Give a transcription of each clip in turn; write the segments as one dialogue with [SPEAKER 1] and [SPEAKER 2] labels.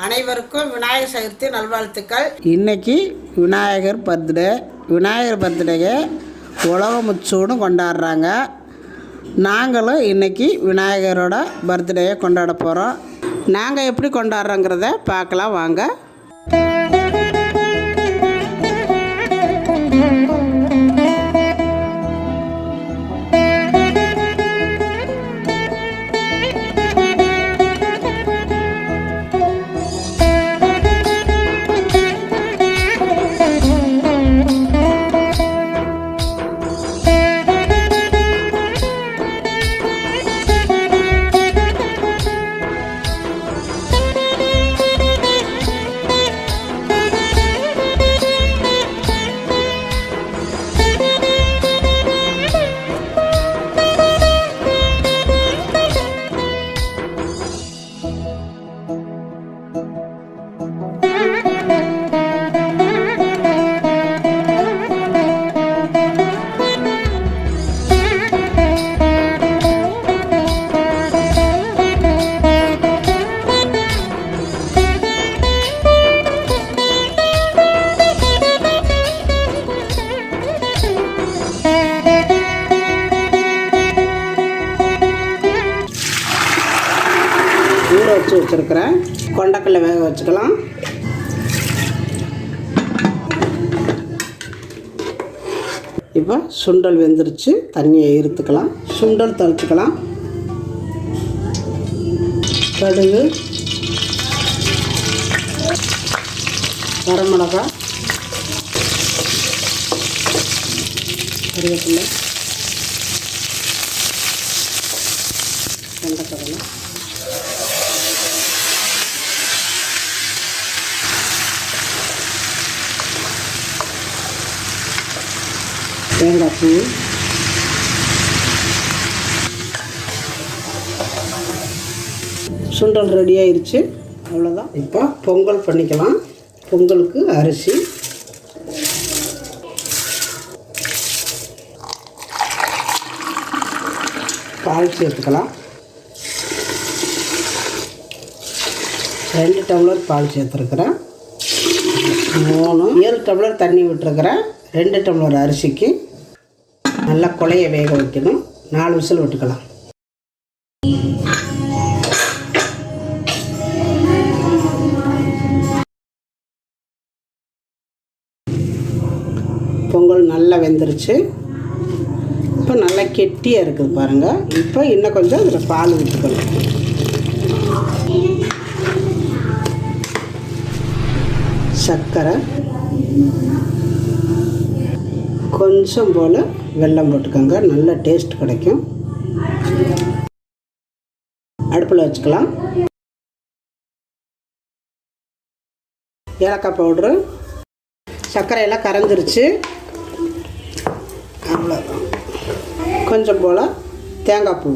[SPEAKER 1] அனைவருக்கும் விநாயகர் சதுர்த்தி நல்வாழ்த்துக்கள்.
[SPEAKER 2] இன்னைக்கு விநாயகர் பர்த்டே. விநாயகர் பர்த்டேயை உலகம் முச்சூடும் கொண்டாடுறாங்க. நாங்களும் இன்றைக்கி விநாயகரோட பர்த்டேயை கொண்டாட போகிறோம். நாங்கள் எப்படி கொண்டாடுறோங்கிறத பார்க்கலாம் வாங்க. ஊற வச்சு வச்சுருக்கிறேன் கொண்டக்கடலை வேக வச்சுக்கலாம். இப்போ சுண்டல் வெந்துருச்சு, தண்ணியை இருத்துக்கலாம். சுண்டல் தளிச்சுக்கலாம். கடுகு, வரமிளகாய், கருவேப்பிலை, கொண்டக்கடலை, தேங்காய் பூ, சுண்டல் ரெடி ஆயிடுச்சு. அவ்வளோதான். இப்போ பொங்கல் பண்ணிக்கலாம். பொங்கலுக்கு அரிசி, பால் சேர்த்துக்கலாம். 2 டம்ளர் பால் சேர்த்துருக்குறேன். 7 டம்ளர் தண்ணி விட்டுருக்குறேன். 2 டம்ளர் அரிசிக்கு நல்லா கொலையை வேக வைக்கணும். 4 விசில் விட்டுக்கலாம். பொங்கல் நல்லா வெந்துருச்சு. இப்போ நல்லா கெட்டியாக இருக்குது பாருங்கள். இப்போ இன்னும் கொஞ்சம் இதில் பால் விட்டுக்கணும். சர்க்கரை, கொஞ்சம் போல் வெல்லம் போட்டுக்கோங்க, நல்ல டேஸ்ட் கிடைக்கும். அடுப்பில் வச்சுக்கலாம். ஏலக்காய் பவுட்ரு, சர்க்கரையெல்லாம் கரைஞ்சிருச்சு. அவ்வளோதான். கொஞ்சம் போல் தேங்காய் பூ,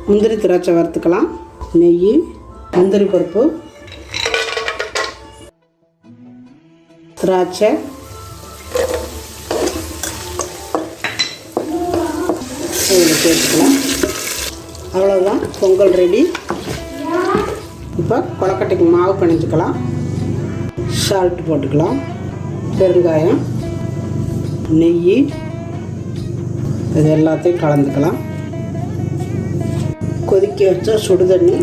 [SPEAKER 2] முந்திரி திராட்சை வறுத்துக்கலாம். நெய், முந்திரி பருப்பு, திராட்சை, இதில் சேர்த்துக்கலாம். அவ்வளோதான், பொங்கல் ரெடி. இப்போ கொழுக்கட்டைக்கு மாவு பிணைஞ்சிக்கலாம். சால்ட் போட்டுக்கலாம், பெருங்காயம், நெய், இது எல்லாத்தையும் கலந்துக்கலாம். கொதிக்க வச்ச சுடுதண்ணி,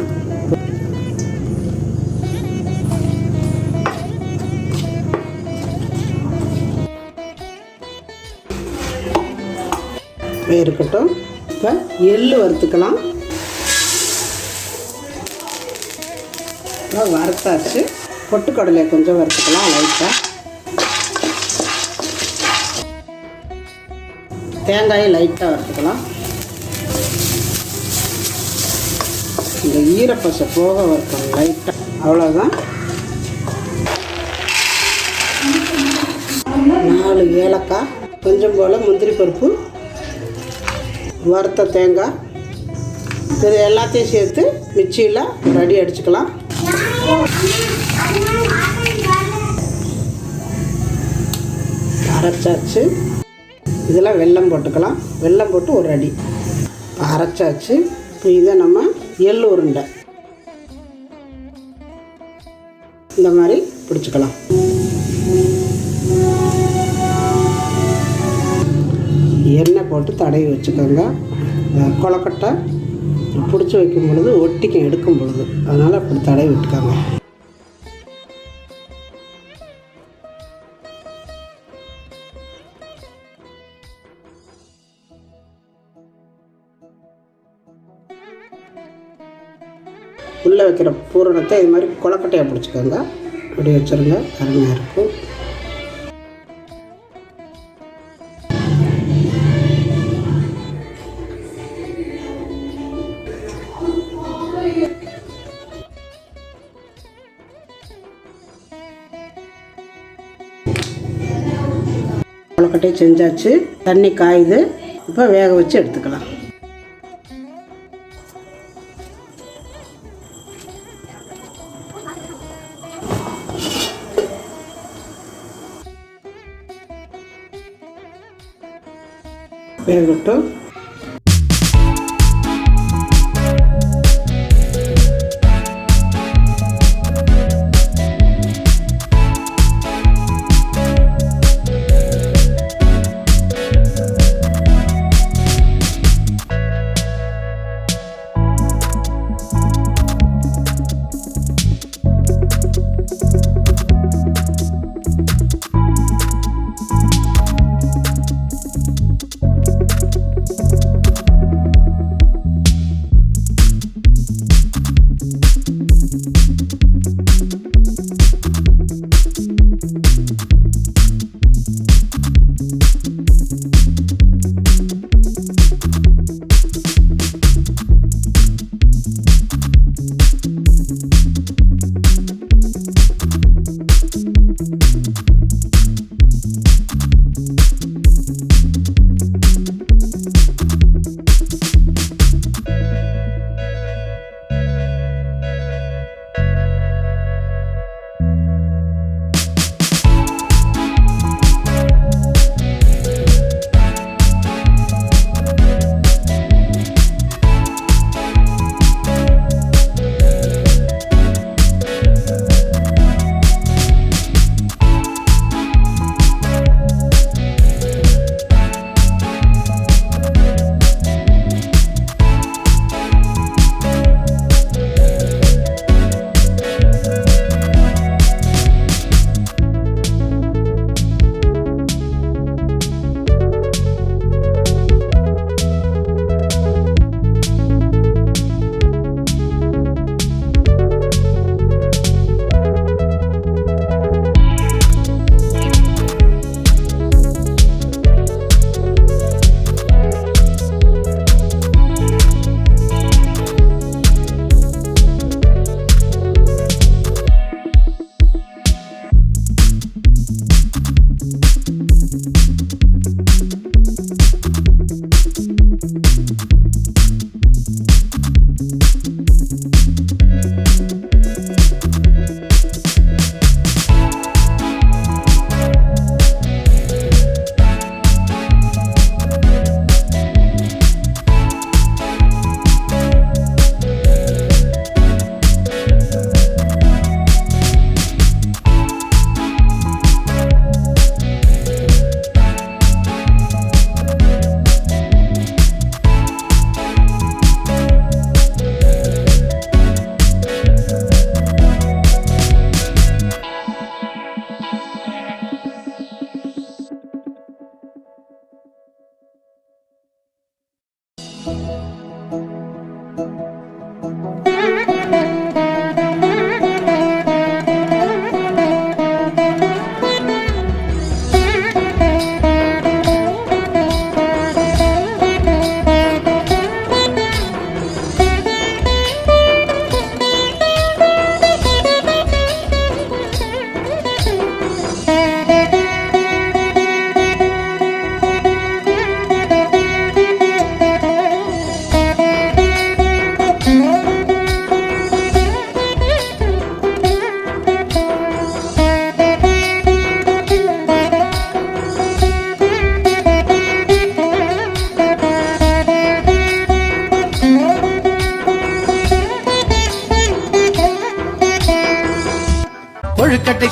[SPEAKER 2] இருக்கட்டும். இப்போ எள்ளு வறுத்துக்கலாம். வறுத்தாச்சு. பொட்டுக்கடலை கொஞ்சம் வறுத்துக்கலாம் லைட்டாக. தேங்காயை லைட்டாக வறுத்துக்கலாம். இந்த ஈரப்பசை போக வறுக்கணும் லைட்டாக. அவ்வளோதான். 4 ஏலக்காய், கொஞ்சம் போல் முந்திரி பருப்பு, வறுத்த தேங்காய், இது எல்லாத்தையும் சேர்த்து மிக்சியில் ரெடி அடிச்சுக்கலாம். அரைச்சாச்சு. இதில் வெல்லம் போட்டுக்கலாம். வெல்லம் போட்டு ஒரு அடி அரைச்சாச்சு. இப்போ இதை நம்ம எள்ளு உருண்டை இந்த மாதிரி பிடிச்சிக்கலாம். எண்ணெய் போட்டு தடவி வச்சுக்கோங்க. கொலக்கட்டை பிடிச்சி வைக்கும் பொழுது ஒட்டிக்கும் எடுக்கும் பொழுது, அதனால் அப்படி தடவி விட்டுக்கோங்க. உள்ளே வைக்கிற பூரணத்தை இது மாதிரி கொலக்கட்டையாக பிடிச்சிக்கோங்க. அப்படி வச்சுருங்க, அருமையாக இருக்கும். கொலக்கட்டையை செஞ்சாச்சு. தண்ணி காயுது. இப்போ வேக வச்சு எடுத்துக்கலாம். வேகட்டும்.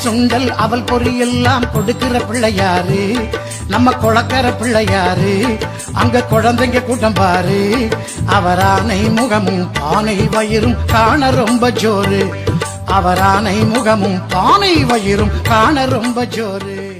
[SPEAKER 3] சுண்டல் அவள் பொறி எல்லாம் கொடுக்கிற பிள்ளையாரு நம்ம குளக்கர பிள்ளையாரு. அங்க குழந்தைங்க கூட்டம் பாரு. அவரானை முகமும் பானை வயிறும் காண ரொம்ப ஜோரு. அவரானை முகமும் பானை வயிறும் காண ரொம்ப ஜோரு.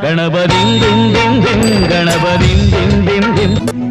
[SPEAKER 4] गणपतिं दिं दिं दिं गणपतिं दिं दिं दिं